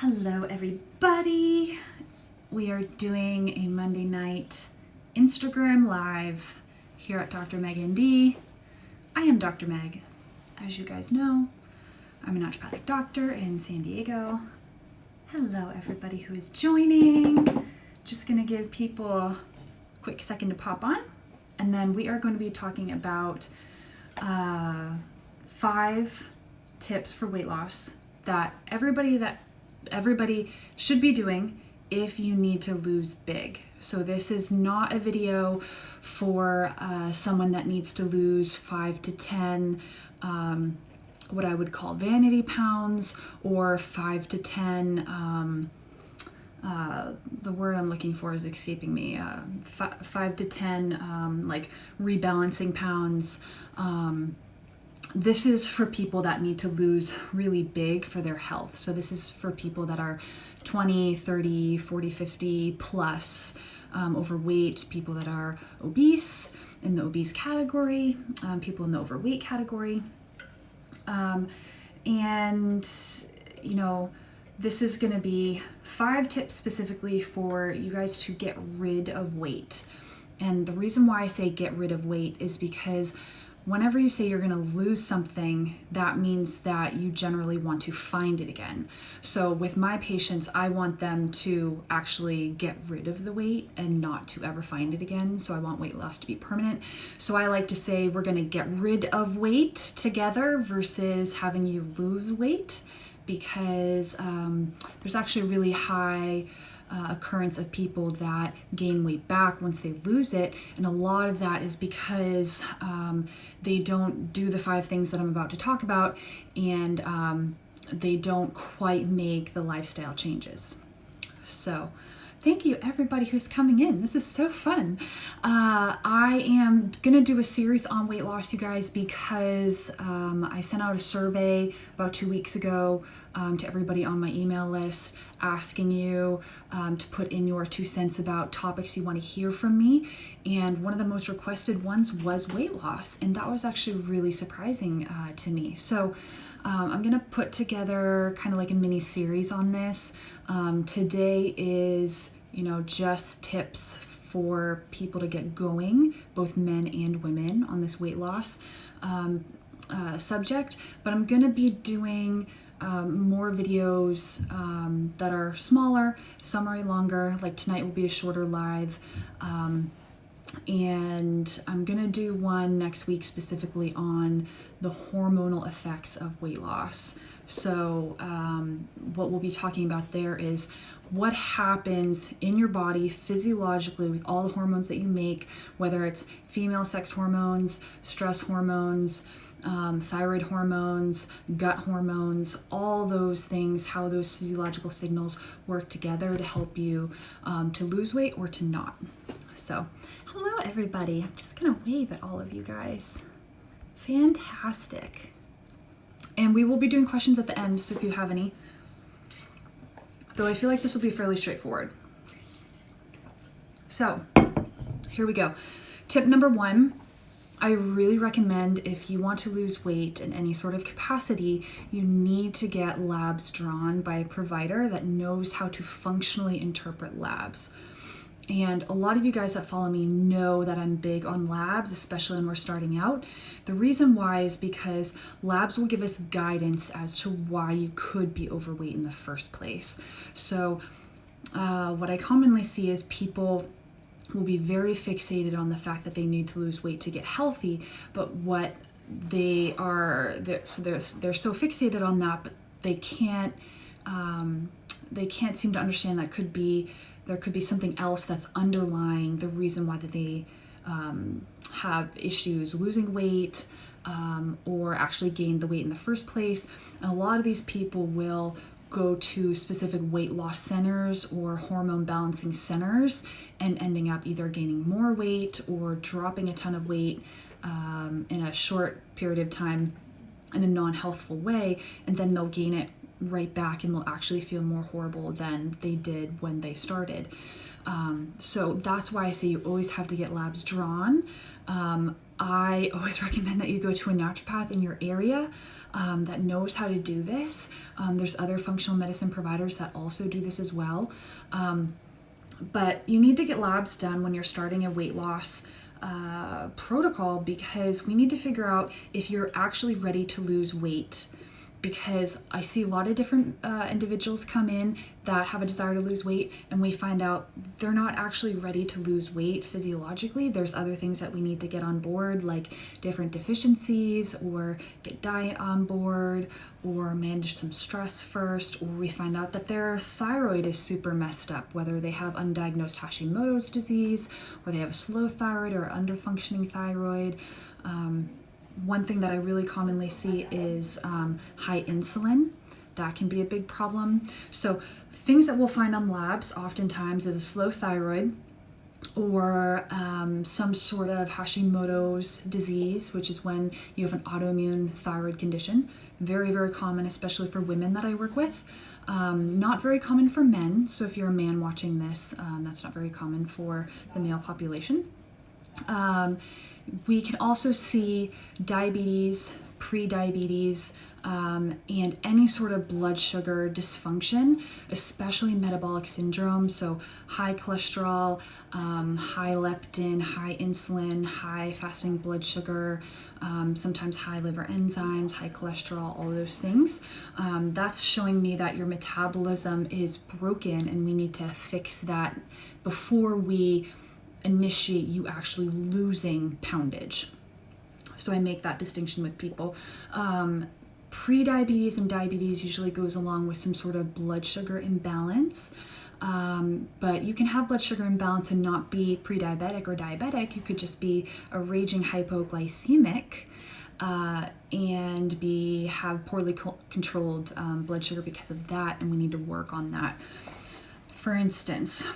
Hello everybody. We are doing a Monday night Instagram live here at Dr. Meg ND. I am Dr. Meg. As you guys know, I'm a naturopathic doctor in San Diego. Hello everybody who is joining. Just gonna give people a quick second to pop on, and then we are going to be talking about 5 tips for weight loss that everybody should be doing if you need to lose big. So this is not a video for someone that needs to lose 5 to 10 what I would call vanity pounds, or 5 to 10 the word I'm looking for is escaping me, 5 to 10 like rebalancing pounds. This is for people that need to lose really big for their health. So this is for people that are 20, 30, 40, 50 plus overweight, people that are obese, in the obese category, people in the overweight category. And, you know, this is going to be 5 tips specifically for you guys to get rid of weight. And the reason why I say get rid of weight is because whenever you say you're going to lose something, that means that you generally want to find it again. So with my patients, I want them to actually get rid of the weight and not to ever find it again. So I want weight loss to be permanent. So I like to say we're going to get rid of weight together versus having you lose weight, because there's actually a really high occurrence of people that gain weight back once they lose it, and a lot of that is because they don't do the 5 things that I'm about to talk about, and they don't quite make the lifestyle changes. So thank you everybody who's coming in. This is so fun. I am gonna do a series on weight loss, you guys, because I sent out a survey about 2 weeks ago to everybody on my email list, asking you to put in your 2 cents about topics you want to hear from me. And one of the most requested ones was weight loss. And that was actually really surprising to me. So I'm gonna put together kind of like a mini series on this. Today is, you know, just tips for people to get going, both men and women, on this weight loss subject. But I'm gonna be doing more videos that are smaller, some are longer. Like tonight will be a shorter live. And I'm gonna do one next week specifically on the hormonal effects of weight loss. So what we'll be talking about there is what happens in your body physiologically with all the hormones that you make, whether it's female sex hormones, stress hormones, thyroid hormones, gut hormones, all those things, how those physiological signals work together to help you to lose weight or to not. So hello everybody. I'm just gonna wave at all of you guys. Fantastic. And we will be doing questions at the end, so if you have any, though I feel like this will be fairly straightforward. So here we go. Tip number 1, I really recommend, if you want to lose weight in any sort of capacity, you need to get labs drawn by a provider that knows how to functionally interpret labs. And a lot of you guys that follow me know that I'm big on labs, especially when we're starting out. The reason why is because labs will give us guidance as to why you could be overweight in the first place. So what I commonly see is people will be very fixated on the fact that they need to lose weight to get healthy, but what they're so fixated on that, but they can't seem to understand that there could be something else that's underlying the reason why that they have issues losing weight or actually gain the weight in the first place. And a lot of these people will go to specific weight loss centers or hormone balancing centers and ending up either gaining more weight or dropping a ton of weight in a short period of time in a non-healthful way, and then they'll gain it right back and will actually feel more horrible than they did when they started. So that's why I say you always have to get labs drawn. I always recommend that you go to a naturopath in your area that knows how to do this. There's other functional medicine providers that also do this as well. But you need to get labs done when you're starting a weight loss protocol, because we need to figure out if you're actually ready to lose weight. Because I see a lot of different individuals come in that have a desire to lose weight, and we find out they're not actually ready to lose weight physiologically. There's other things that we need to get on board, like different deficiencies, or get diet on board, or manage some stress first, or we find out that their thyroid is super messed up, whether they have undiagnosed Hashimoto's disease, or they have a slow thyroid or underfunctioning thyroid. One thing that I really commonly see is high insulin. That can be a big problem. So things that we'll find on labs oftentimes is a slow thyroid, or some sort of Hashimoto's disease, which is when you have an autoimmune thyroid condition. Very, very common, especially for women that I work with. Not very common for men. So if you're a man watching this, that's not very common for the male population. We can also see diabetes, pre-diabetes, and any sort of blood sugar dysfunction, especially metabolic syndrome. So high cholesterol, high leptin, high insulin, high fasting blood sugar, sometimes high liver enzymes, high cholesterol, all those things. That's showing me that your metabolism is broken, and we need to fix that before we initiate you actually losing poundage. So I make that distinction with people. Pre-diabetes and diabetes usually goes along with some sort of blood sugar imbalance. But you can have blood sugar imbalance and not be pre-diabetic or diabetic. You could just be a raging hypoglycemic and have poorly controlled blood sugar because of that, and we need to work on that. For instance,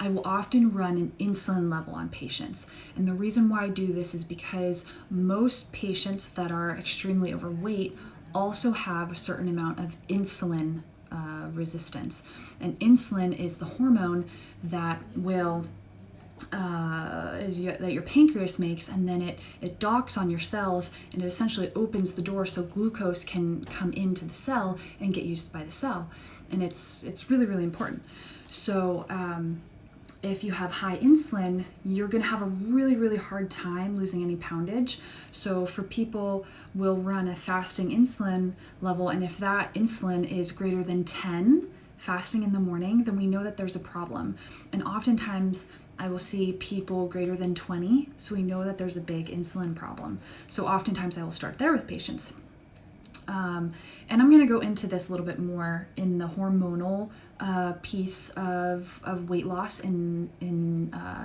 I will often run an insulin level on patients. And the reason why I do this is because most patients that are extremely overweight also have a certain amount of insulin resistance. And insulin is the hormone that that your pancreas makes, and then it docks on your cells, and it essentially opens the door so glucose can come into the cell and get used by the cell. And it's really, really important. So if you have high insulin, you're going to have a really, really hard time losing any poundage. So for people, we'll run a fasting insulin level, and if that insulin is greater than 10 fasting in the morning, then we know that there's a problem. And oftentimes I will see people greater than 20, so we know that there's a big insulin problem. So oftentimes I will start there with patients. And I'm going to go into this a little bit more in the hormonal piece of weight loss in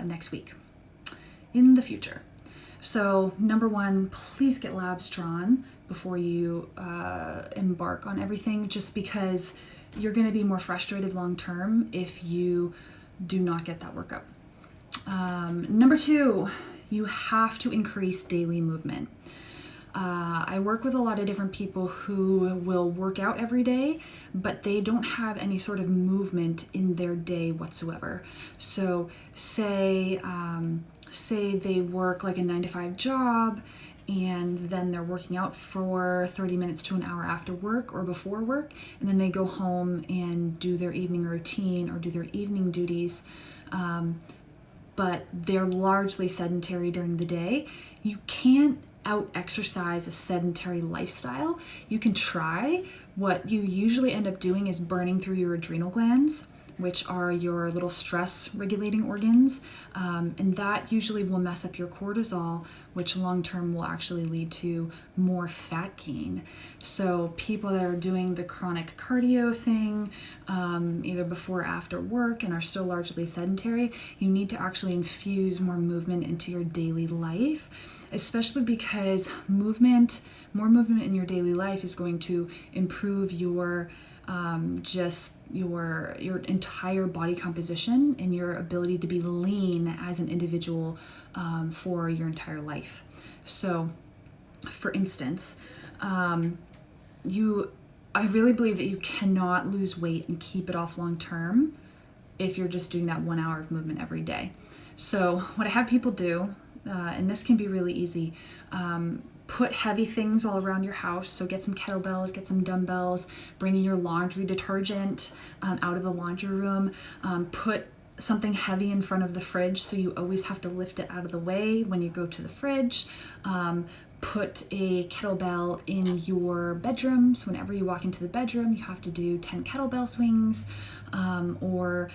next week, in the future. So number one, please get labs drawn before you embark on everything, just because you're going to be more frustrated long term if you do not get that workup. Number two, you have to increase daily movement. I work with a lot of different people who will work out every day, but they don't have any sort of movement in their day whatsoever. So say they work like a 9-to-5 job, and then they're working out for 30 minutes to an hour after work or before work, and then they go home and do their evening routine or do their evening duties, but they're largely sedentary during the day. You can't out-exercise a sedentary lifestyle. You can try. What you usually end up doing is burning through your adrenal glands, which are your little stress regulating organs, and that usually will mess up your cortisol, which long-term will actually lead to more fat gain. So people that are doing the chronic cardio thing, either before or after work, and are still largely sedentary, you need to actually infuse more movement into your daily life, especially because more movement in your daily life is going to improve your your entire body composition and your ability to be lean as an individual for your entire life. So for instance, I really believe that you cannot lose weight and keep it off long term if you're just doing that 1 hour of movement every day. So what I have people do and this can be really easy. Put heavy things all around your house. So get some kettlebells, get some dumbbells, bring in your laundry detergent out of the laundry room. Put something heavy in front of the fridge so you always have to lift it out of the way when you go to the fridge. Put a kettlebell in your bedroom. So whenever you walk into the bedroom, you have to do 10 kettlebell swings, or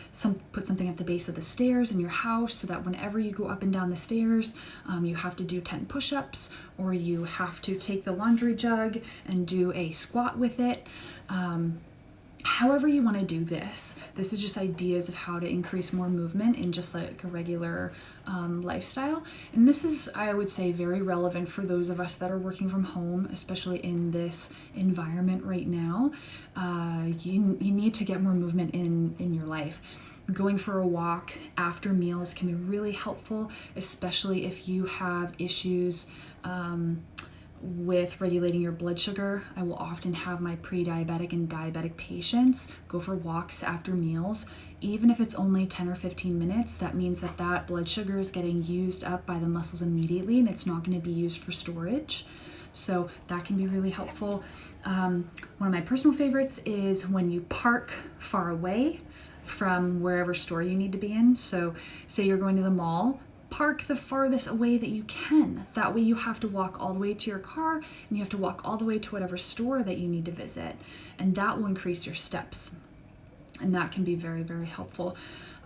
put something at the base of the stairs in your house so that whenever you go up and down the stairs, you have to do 10 push-ups, or you have to take the laundry jug and do a squat with it. However you want to do this is just ideas of how to increase more movement in just like a regular lifestyle. And this is, I would say, very relevant for those of us that are working from home, especially in this environment right now. You need to get more movement in your life. Going for a walk after meals can be really helpful, especially if you have issues with regulating your blood sugar. I will often have my pre-diabetic and diabetic patients go for walks after meals. Even if it's only 10 or 15 minutes, that means that blood sugar is getting used up by the muscles immediately, and it's not going to be used for storage. So that can be really helpful. One of my personal favorites is when you park far away from wherever store you need to be in. So say you're going to the mall, park the farthest away that you can. That way you have to walk all the way to your car, and you have to walk all the way to whatever store that you need to visit, and that will increase your steps, and that can be very, very helpful.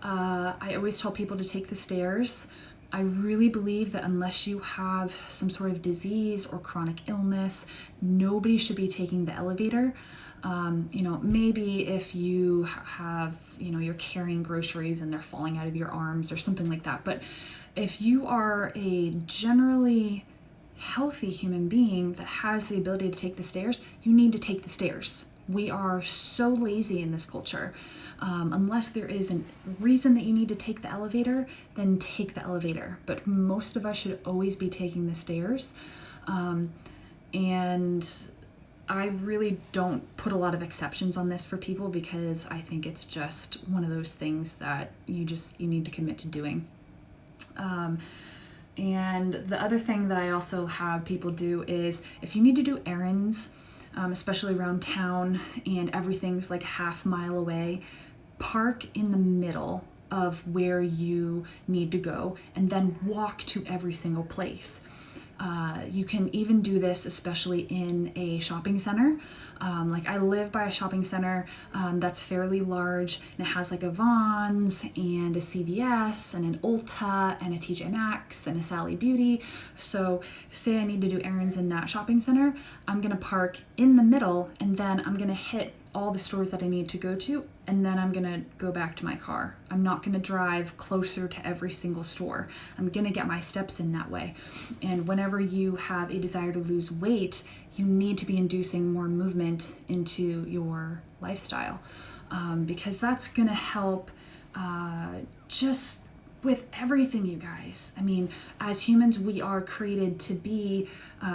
I always tell people to take the stairs. I really believe that unless you have some sort of disease or chronic illness, nobody should be taking the elevator. Maybe if you have, you're carrying groceries and they're falling out of your arms or something like that. But if you are a generally healthy human being that has the ability to take the stairs, you need to take the stairs. We are so lazy in this culture. Unless there is a reason that you need to take the elevator, then take the elevator. But most of us should always be taking the stairs. And I really don't put a lot of exceptions on this for people, because I think it's just one of those things that you need to commit to doing. And the other thing that I also have people do is, if you need to do errands, especially around town and everything's like half mile away, park in the middle of where you need to go and then walk to every single place. You can even do this especially in a shopping center. Like I live by a shopping center that's fairly large, and it has like a Vons and a CVS and an Ulta and a TJ Maxx and a Sally Beauty. So say I need to do errands in that shopping center, I'm gonna park in the middle, and then I'm gonna hit all the stores that I need to go to, and then I'm gonna go back to my car. I'm not gonna drive closer to every single store. I'm gonna get my steps in that way. And whenever you have a desire to lose weight, you need to be inducing more movement into your lifestyle, because that's gonna help just with everything, you guys. I mean, as humans, we are created to be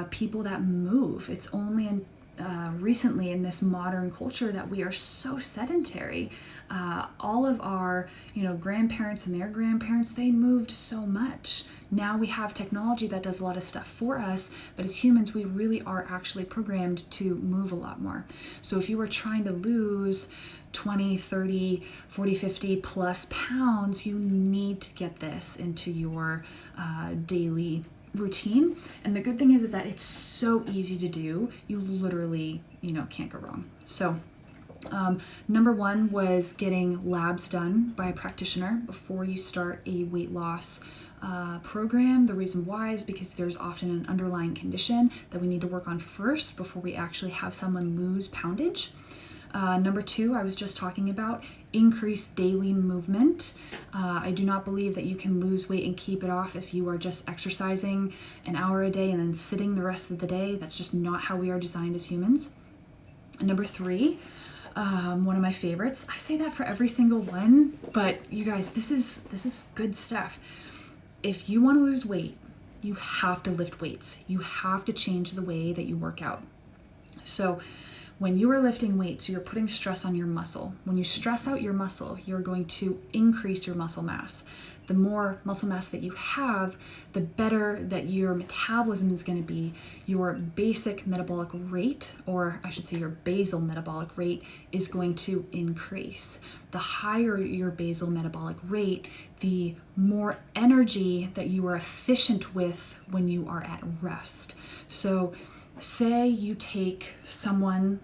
people that move. It's only recently in this modern culture that we are so sedentary. All of our, grandparents and their grandparents, they moved so much. Now we have technology that does a lot of stuff for us, but as humans, we really are actually programmed to move a lot more. So if you were trying to lose 20, 30, 40, 50 plus pounds, you need to get this into your daily routine. And the good thing is that it's so easy to do. You literally, can't go wrong. So number one was getting labs done by a practitioner before you start a weight loss program. The reason why is because there's often an underlying condition that we need to work on first before we actually have someone lose poundage. Number two, I was just talking about increased daily movement. I do not believe that you can lose weight and keep it off if you are just exercising an hour a day and then sitting the rest of the day. That's just not how we are designed as humans. And number three, one of my favorites. I say that for every single one, but you guys, this is good stuff. If you want to lose weight, you have to lift weights. You have to change the way that you work out. So when you are lifting weights, you're putting stress on your muscle. When you stress out your muscle, you're going to increase your muscle mass. The more muscle mass that you have, the better that your metabolism is going to be. Your basic metabolic rate, or I should say your basal metabolic rate, is going to increase. The higher your basal metabolic rate, the more energy that you are efficient with when you are at rest. So say you take someone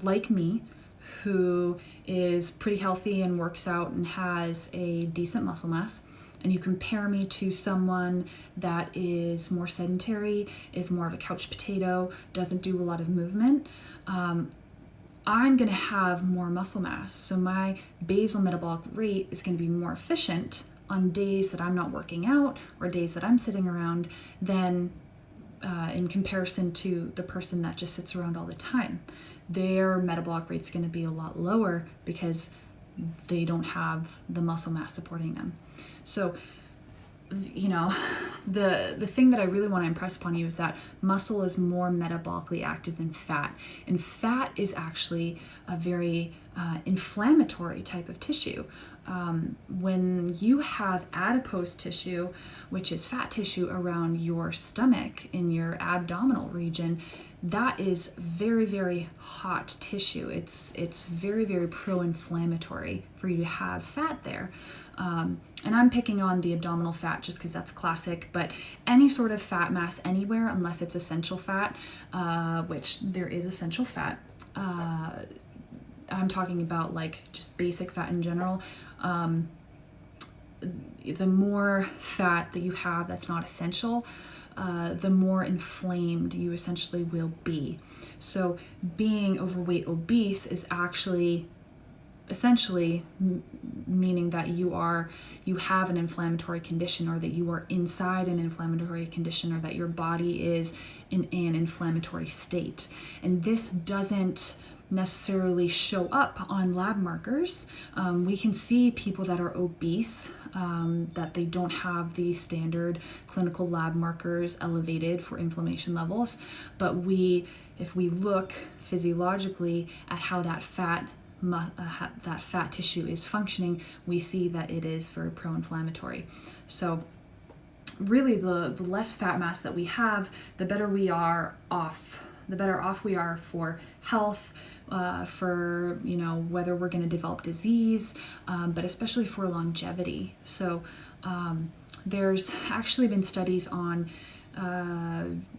like me who is pretty healthy and works out and has a decent muscle mass, and you compare me to someone that is more sedentary, is more of a couch potato, doesn't do a lot of movement, I'm going to have more muscle mass. So my basal metabolic rate is going to be more efficient on days that I'm not working out or days that I'm sitting around than in comparison to the person that just sits around all the time. Their metabolic rate's going to be a lot lower because they don't have the muscle mass supporting them. So, you know, the thing that I really want to impress upon you is that muscle is more metabolically active than fat. And fat is actually a very inflammatory type of tissue. When you have adipose tissue, which is fat tissue around your stomach in your abdominal region, that is very, very hot tissue. It's very, very pro-inflammatory for you to have fat there. And I'm picking on the abdominal fat just because that's classic, but any sort of fat mass anywhere, unless it's essential fat, which there is essential fat, I'm talking about like just basic fat in general. The more fat that you have that's not essential, the more inflamed you essentially will be. So being overweight, obese is actually essentially meaning that you have an inflammatory condition, or that you are inside an inflammatory condition, or that your body is in an inflammatory state. And this doesn't necessarily show up on lab markers. We can see people that are obese, that they don't have the standard clinical lab markers elevated for inflammation levels, but if we look physiologically at how that fat tissue is functioning, we see that it is very pro-inflammatory. So really the less fat mass that we have, the better we are off. The better off we are for health, for, you know, whether we're going to develop disease, but especially for longevity. So there's actually been studies on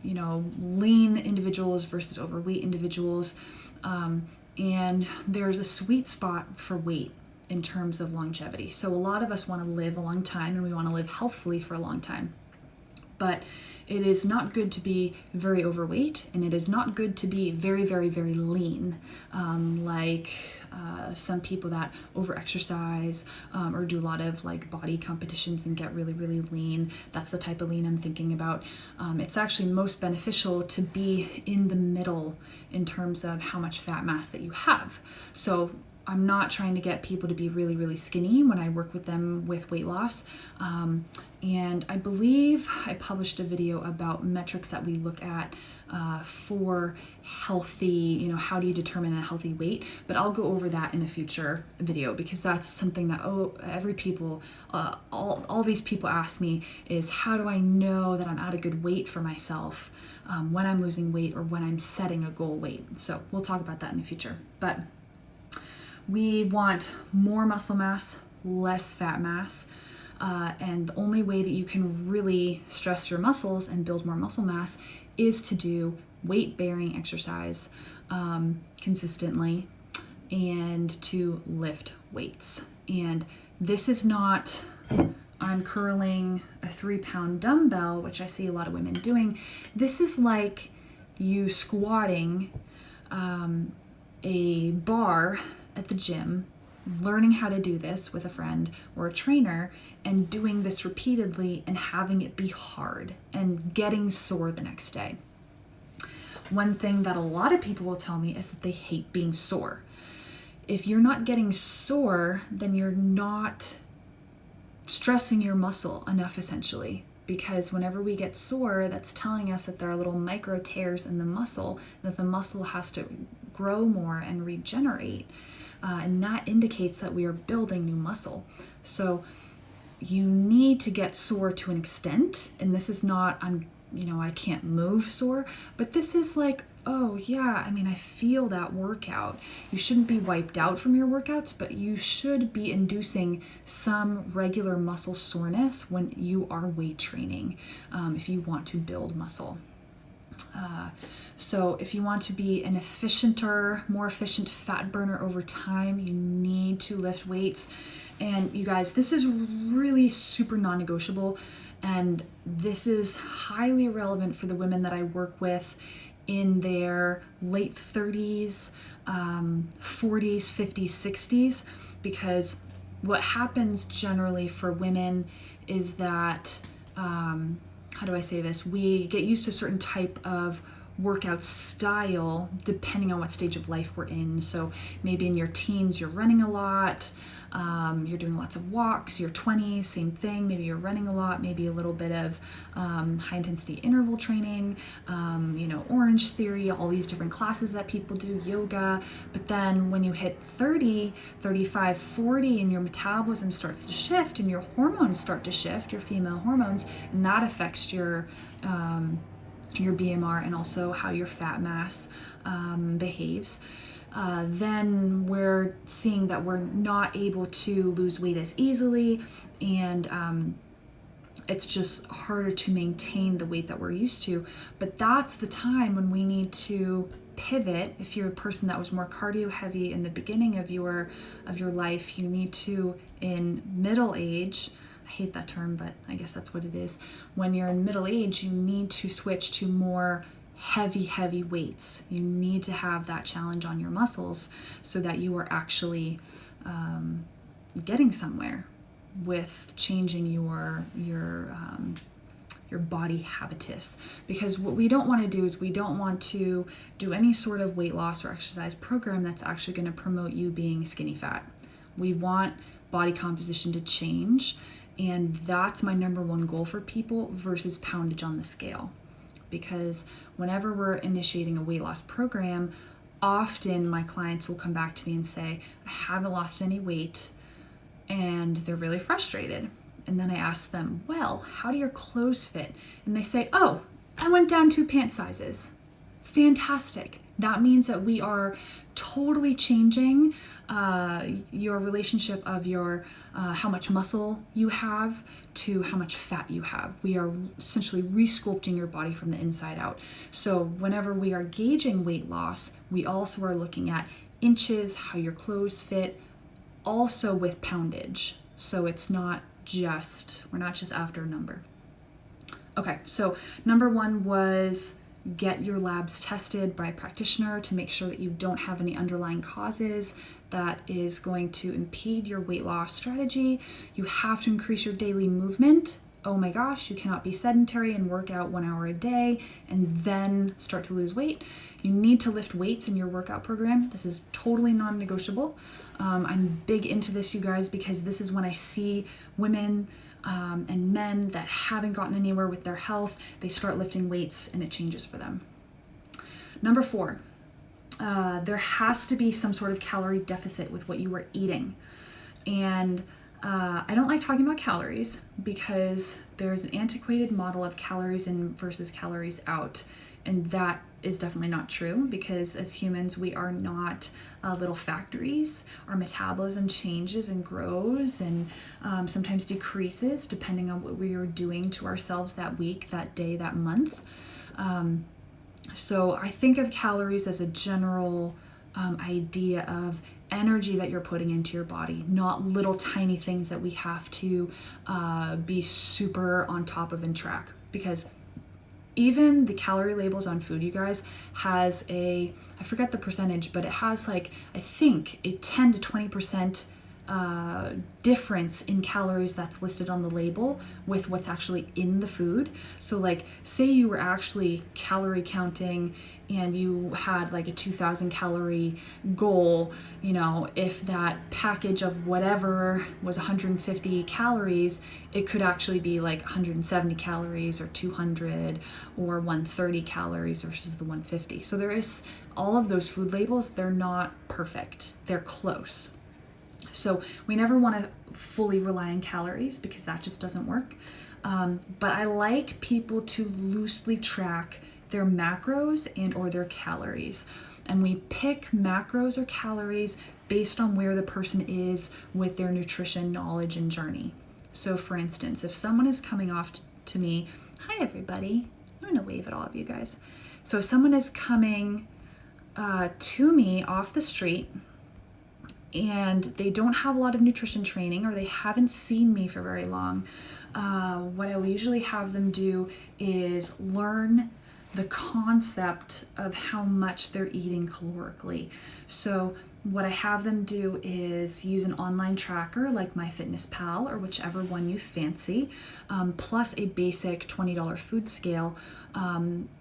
you know, lean individuals versus overweight individuals. And there's a sweet spot for weight in terms of longevity. So a lot of us want to live a long time, and we want to live healthfully for a long time. But it is not good to be very overweight, and it is not good to be very, very, very lean, like some people that over-exercise or do a lot of like body competitions and get really, really lean. That's the type of lean I'm thinking about. It's actually most beneficial to be in the middle in terms of how much fat mass that you have. So I'm not trying to get people to be really, really skinny when I work with them with weight loss. And I believe I published a video about metrics that we look at for healthy, you know, how do you determine a healthy weight? But I'll go over that in a future video, because that's something that, all these people ask me is, how do I know that I'm at a good weight for myself when I'm losing weight or when I'm setting a goal weight? So we'll talk about that in the future. But we want more muscle mass, less fat mass. And the only way that you can really stress your muscles and build more muscle mass is to do weight-bearing exercise consistently and to lift weights. And this is not, I'm curling a 3-pound dumbbell, which I see a lot of women doing. This is like you squatting a bar at the gym, learning how to do this with a friend or a trainer, and doing this repeatedly and having it be hard and getting sore the next day. One thing that a lot of people will tell me is that they hate being sore. If you're not getting sore, then you're not stressing your muscle enough, essentially, because whenever we get sore, that's telling us that there are little micro tears in the muscle, that the muscle has to grow more and regenerate. And that indicates that we are building new muscle. So you need to get sore to an extent. And this is not, I can't move sore, but this is like, oh yeah, I feel that workout. You shouldn't be wiped out from your workouts, but you should be inducing some regular muscle soreness when you are weight training, if you want to build muscle. So if you want to be an more efficient fat burner over time, you need to lift weights. And you guys, this is really super non-negotiable, and this is highly relevant for the women that I work with in their late 30s, 40s, 50s, 60s, because what happens generally for women is that, how do I say this? We get used to a certain type of workout style depending on what stage of life we're in. So maybe in your teens, you're running a lot, you're doing lots of walks. Your 20s, same thing. Maybe you're running a lot, maybe a little bit of high intensity interval training, Orange Theory, all these different classes that people do, yoga. But then when you hit 30, 35, 40, and your metabolism starts to shift and your hormones start to shift, your female hormones, and that affects your BMR and also how your fat mass behaves. Then we're seeing that we're not able to lose weight as easily, and it's just harder to maintain the weight that we're used to. But that's the time when we need to pivot. If you're a person that was more cardio heavy in the beginning of your life, you need to, in middle age, I hate that term, but I guess that's what it is. When you're in middle age, you need to switch to more heavy weights. You need to have that challenge on your muscles so that you are actually getting somewhere with changing your body habitus. Because what we don't want to do is we don't want to do any sort of weight loss or exercise program that's actually going to promote you being skinny fat. We want body composition to change, and that's my number one goal for people versus poundage on the scale. Because whenever we're initiating a weight loss program, often my clients will come back to me and say, I haven't lost any weight, and they're really frustrated. And then I ask them, well, how do your clothes fit? And they say, oh, I went down 2 pant sizes. Fantastic. That means that we are totally changing your relationship of your how much muscle you have to how much fat you have. We are essentially re-sculpting your body from the inside out. So whenever we are gauging weight loss, we also are looking at inches, how your clothes fit, also with poundage. So it's not just, we're not just after a number. Okay, so number 1 was get your labs tested by a practitioner to make sure that you don't have any underlying causes that is going to impede your weight loss strategy. You have to increase your daily movement. Oh my gosh, you cannot be sedentary and work out 1 hour a day and then start to lose weight. You need to lift weights in your workout program. This is totally non-negotiable. I'm big into this, you guys, because this is when I see women and men that haven't gotten anywhere with their health, they start lifting weights and it changes for them. Number 4, there has to be some sort of calorie deficit with what you are eating. And I don't like talking about calories because there's an antiquated model of calories in versus calories out. And that is definitely not true, because as humans, we are not little factories. Our metabolism changes and grows and sometimes decreases depending on what we are doing to ourselves that week, that day, that month. So I think of calories as a general idea of energy that you're putting into your body, not little tiny things that we have to be super on top of and track. Because even the calorie labels on food, you guys, has I forget the percentage, but it has like, I think a 10 to 20% difference in calories that's listed on the label with what's actually in the food. So like, say you were actually calorie counting and you had like a 2,000 calorie goal, you know, if that package of whatever was 150 calories, it could actually be like 170 calories or 200 or 130 calories versus the 150. So there is all of those food labels, they're not perfect, they're close. So we never want to fully rely on calories because that just doesn't work. But I like people to loosely track their macros and or their calories. And we pick macros or calories based on where the person is with their nutrition knowledge and journey. So for instance, if someone is coming off to me, hi everybody, I'm gonna wave at all of you guys. So if someone is coming to me off the street and they don't have a lot of nutrition training or they haven't seen me for very long, what I will usually have them do is learn the concept of how much they're eating calorically. So what I have them do is use an online tracker like MyFitnessPal or whichever one you fancy, plus a basic $20 food scale,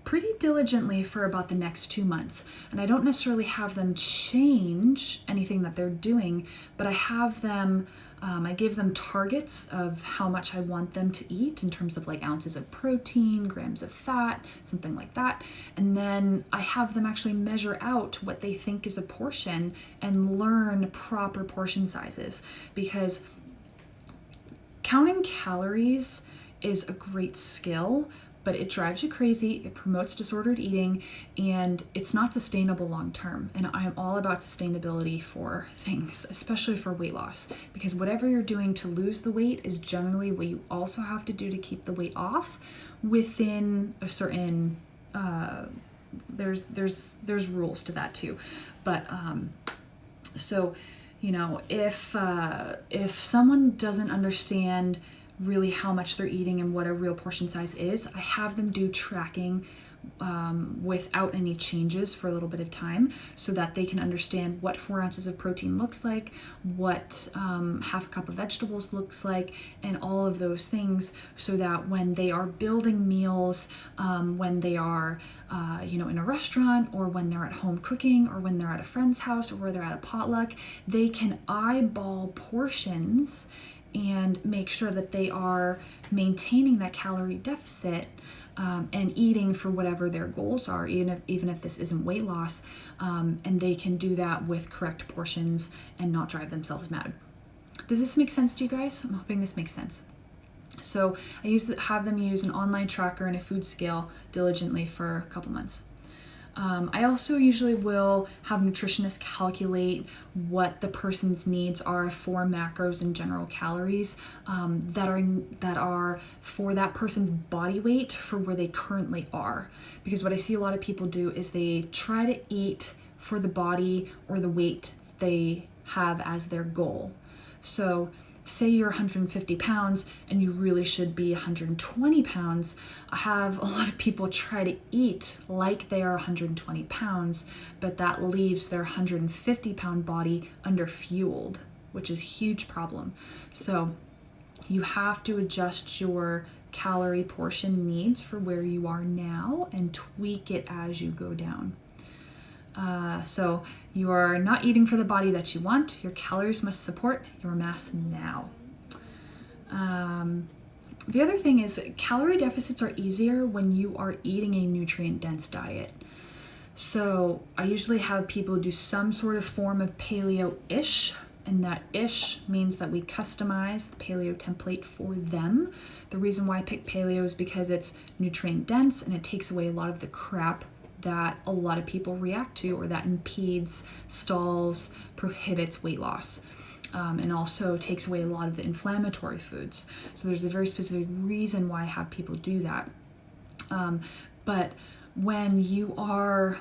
pretty diligently for about the next 2 months. And I don't necessarily have them change anything that they're doing, but I have them I give them targets of how much I want them to eat in terms of like ounces of protein, grams of fat, something like that. And then I have them actually measure out what they think is a portion and learn proper portion sizes, because counting calories is a great skill, but it drives you crazy, it promotes disordered eating, and it's not sustainable long term. And I'm all about sustainability for things, especially for weight loss, because whatever you're doing to lose the weight is generally what you also have to do to keep the weight off within a certain, there's rules to that too. But so, you know, if someone doesn't understand really how much they're eating and what a real portion size is, I have them do tracking without any changes for a little bit of time so that they can understand what 4 ounces of protein looks like, what half a cup of vegetables looks like, and all of those things, so that when they are building meals, when they are in a restaurant, or when they're at home cooking, or when they're at a friend's house, or where they're at a potluck, they can eyeball portions and make sure that they are maintaining that calorie deficit and eating for whatever their goals are, even if this isn't weight loss, and they can do that with correct portions and not drive themselves mad. Does this make sense to you guys? I'm hoping this makes sense. So I have them use an online tracker and a food scale diligently for a couple months. I also usually will have nutritionists calculate what the person's needs are for macros and general calories that are for that person's body weight for where they currently are. Because what I see a lot of people do is they try to eat for the body or the weight they have as their goal. So say you're 150 pounds and you really should be 120 pounds, I have a lot of people try to eat like they are 120 pounds, but that leaves their 150 pound body underfueled, which is a huge problem. So you have to adjust your calorie portion needs for where you are now and tweak it as you go down. So you are not eating for the body that you want. Your calories must support your mass now. The other thing is calorie deficits are easier when you are eating a nutrient-dense diet. So I usually have people do some sort of form of paleo-ish, and that ish means that we customize the paleo template for them. The reason why I pick paleo is because it's nutrient-dense and it takes away a lot of the crap that a lot of people react to, or that impedes, stalls, prohibits weight loss, and also takes away a lot of the inflammatory foods. So there's a very specific reason why I have people do that. But when you are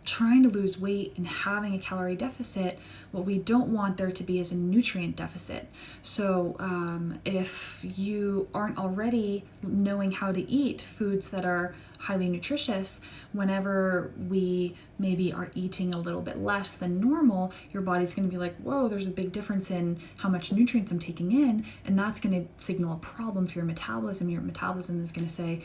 trying to lose weight and having a calorie deficit, what we don't want there to be is a nutrient deficit. So if you aren't already knowing how to eat foods that are highly nutritious, whenever we maybe are eating a little bit less than normal, your body's going to be like, whoa, there's a big difference in how much nutrients I'm taking in, and that's going to signal a problem for your metabolism. Your metabolism is going to say,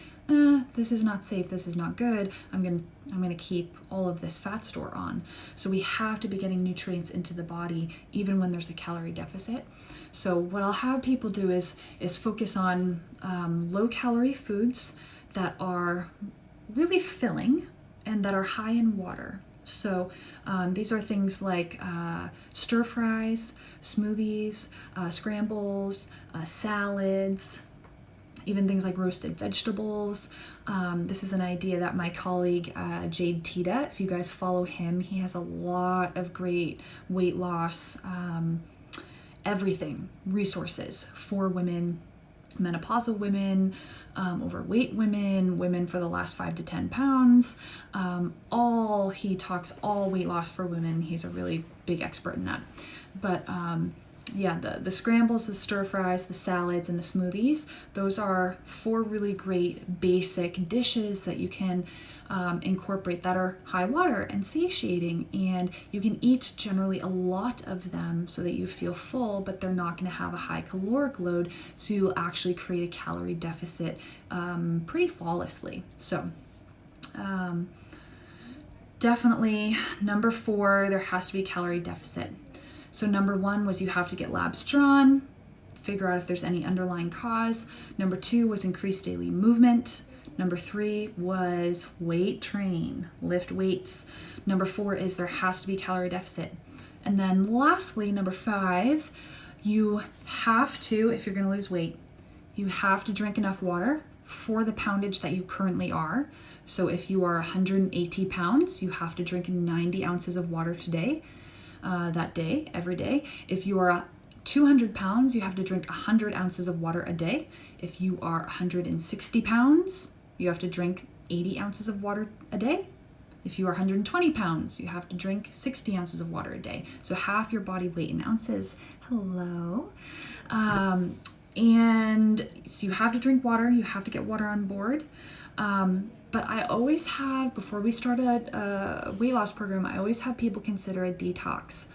this is not safe, this is not good, I'm going to keep all of this fat store on. So we have to be getting nutrients into the body even when there's a calorie deficit. So what I'll have people do is focus on low calorie foods that are really filling and that are high in water. So these are things like stir fries, smoothies, scrambles, salads, even things like roasted vegetables. This is an idea that my colleague Jade Tita, if you guys follow him, he has a lot of great weight loss, everything, resources for women, menopausal women, overweight women, women for the last 5 to 10 pounds. He talks all weight loss for women. He's a really big expert in that. But yeah, the scrambles, the stir fries, the salads, and the smoothies, those are 4 really great basic dishes that you can incorporate that are high water and satiating, and you can eat generally a lot of them so that you feel full, but they're not going to have a high caloric load, so you'll actually create a calorie deficit pretty flawlessly. So definitely number 4, there has to be a calorie deficit. So number 1 was you have to get labs drawn, figure out if there's any underlying cause. Number 2 was increase daily movement. Number 3 was weight train, lift weights. Number 4 is there has to be calorie deficit. And then lastly, number 5, you have to, if you're going to lose weight, you have to drink enough water for the poundage that you currently are. So if you are 180 pounds, you have to drink 90 ounces of water today. That day, every day. If you are 200 pounds, you have to drink 100 ounces of water a day. If you are 160 pounds, you have to drink 80 ounces of water a day. If you are 120 pounds, you have to drink 60 ounces of water a day. So half your body weight in ounces. Hello. And so you have to drink water. You have to get water on board. But I always have, before we start a weight loss program, I always have people consider a detox.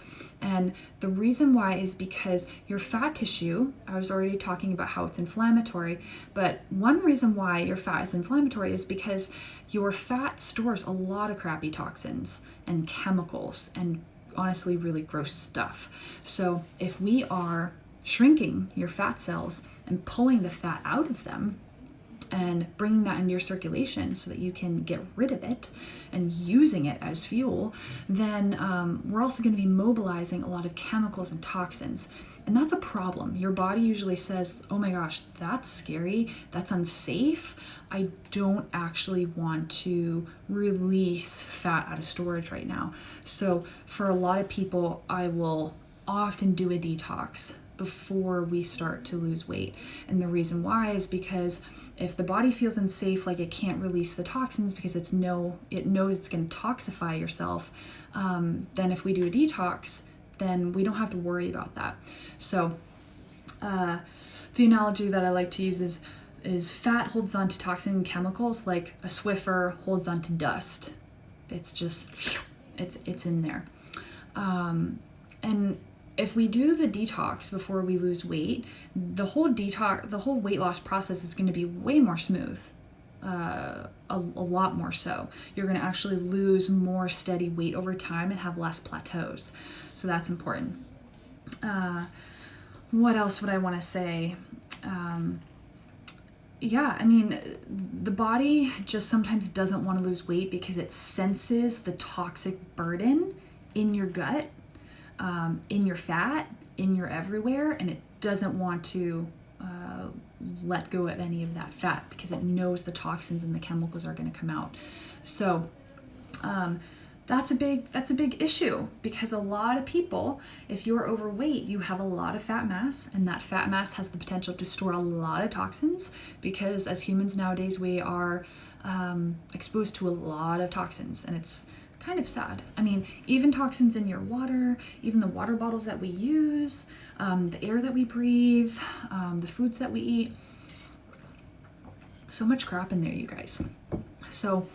And the reason why is because your fat tissue, I was already talking about how it's inflammatory, but one reason why your fat is inflammatory is because your fat stores a lot of crappy toxins and chemicals and honestly really gross stuff. So if we are shrinking your fat cells and pulling the fat out of them, and bringing that into your circulation so that you can get rid of it and using it as fuel, then we're also going to be mobilizing a lot of chemicals and toxins. And that's a problem. Your body usually says, oh my gosh, that's scary, that's unsafe. I don't actually want to release fat out of storage right now. So for a lot of people, I will often do a detox before we start to lose weight. And the reason why is because if the body feels unsafe, like it can't release the toxins because it knows it's going to toxify yourself, then if we do a detox, then we don't have to worry about that. So the analogy that I like to use is fat holds on to toxin and chemicals like a Swiffer holds on to dust. It's just, it's in there. And if we do the detox before we lose weight, the whole weight loss process is going to be way more smooth, a lot more so. You're going to actually lose more steady weight over time and have less plateaus. So that's important. What else would I want to say? Yeah, I mean, the body just sometimes doesn't want to lose weight because it senses the toxic burden in your gut, in your fat, in your everywhere, and it doesn't want to let go of any of that fat because it knows the toxins and the chemicals are going to come out. So that's a big issue because a lot of people, if you're overweight, you have a lot of fat mass, and that fat mass has the potential to store a lot of toxins because as humans nowadays, we are exposed to a lot of toxins, and it's kind of sad. I mean, even toxins in your water, even the water bottles that we use, the air that we breathe, the foods that we eat. So much crap in there, you guys. So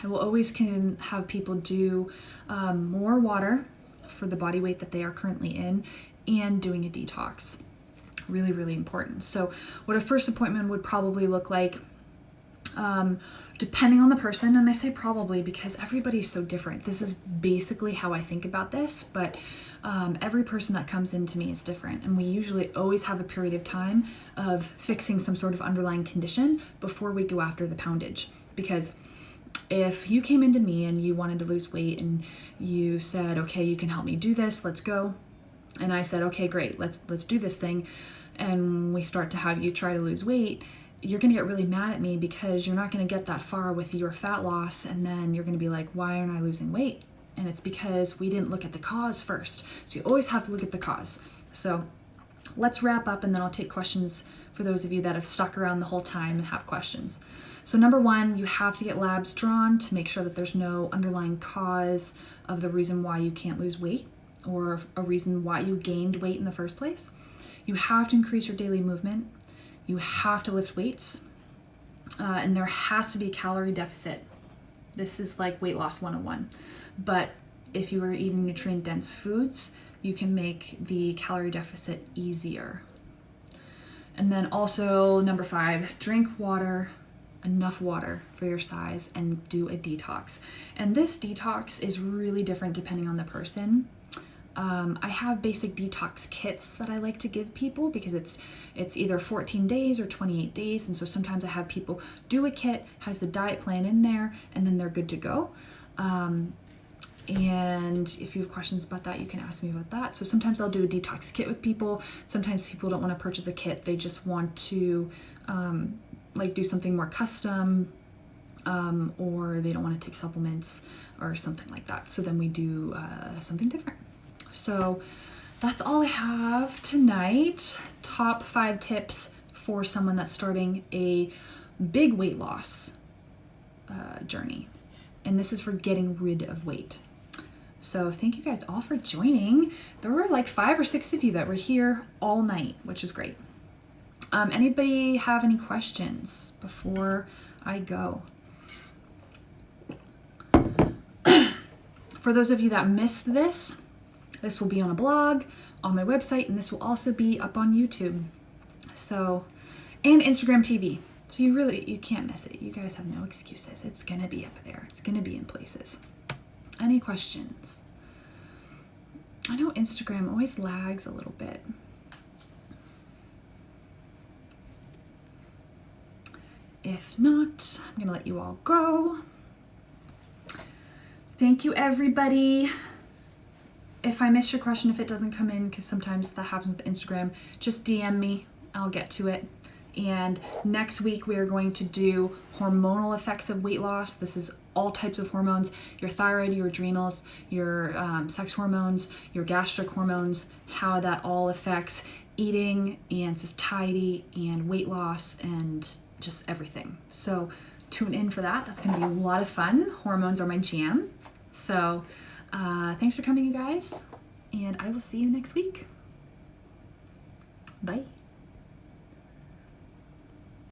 I will always can have people do more water for the body weight that they are currently in, and doing a detox. Really, really important. So what a first appointment would probably look like, depending on the person, and I say probably because everybody's so different. This is basically how I think about this, but every person that comes into me is different, and we usually always have a period of time of fixing some sort of underlying condition before we go after the poundage. Because if you came into me and you wanted to lose weight and you said, okay, you can help me do this, let's go. And I said, okay, great, let's do this thing. And we start to have you try to lose weight, you're gonna get really mad at me because you're not gonna get that far with your fat loss, and then you're gonna be like, why aren't I losing weight? And it's because we didn't look at the cause first. So you always have to look at the cause. So let's wrap up, and then I'll take questions for those of you that have stuck around the whole time and have questions. So number one, you have to get labs drawn to make sure that there's no underlying cause of the reason why you can't lose weight, or a reason why you gained weight in the first place. You have to increase your daily movement. You have to lift weights, and there has to be a calorie deficit. This is like weight loss 101. But if you are eating nutrient-dense foods, you can make the calorie deficit easier. And then also number 5, drink water, enough water for your size, and do a detox. And this detox is really different depending on the person. I have basic detox kits that I like to give people because it's either 14 days or 28 days. And so sometimes I have people do a kit, has the diet plan in there, and then they're good to go. And if you have questions about that, you can ask me about that. So sometimes I'll do a detox kit with people. Sometimes people don't want to purchase a kit. They just want to like do something more custom, or they don't want to take supplements or something like that. So then we do something different. So that's all I have tonight. Top 5 tips for someone that's starting a big weight loss journey. And this is for getting rid of weight. So thank you guys all for joining. There were like 5 or 6 of you that were here all night, which is great. Anybody have any questions before I go? For those of you that missed this will be on a blog, on my website, and this will also be up on YouTube. So, and Instagram TV. So you can't miss it. You guys have no excuses. It's gonna be up there. It's gonna be in places. Any questions? I know Instagram always lags a little bit. If not, I'm gonna let you all go. Thank you, everybody. If I miss your question, if it doesn't come in, because sometimes that happens with Instagram, just DM me. I'll get to it. And next week we are going to do hormonal effects of weight loss. This is all types of hormones: your thyroid, your adrenals, your sex hormones, your gastric hormones, how that all affects eating and satiety and weight loss and just everything. So tune in for that. That's going to be a lot of fun. Hormones are my jam. So thanks for coming, you guys, and I will see you next week. Bye.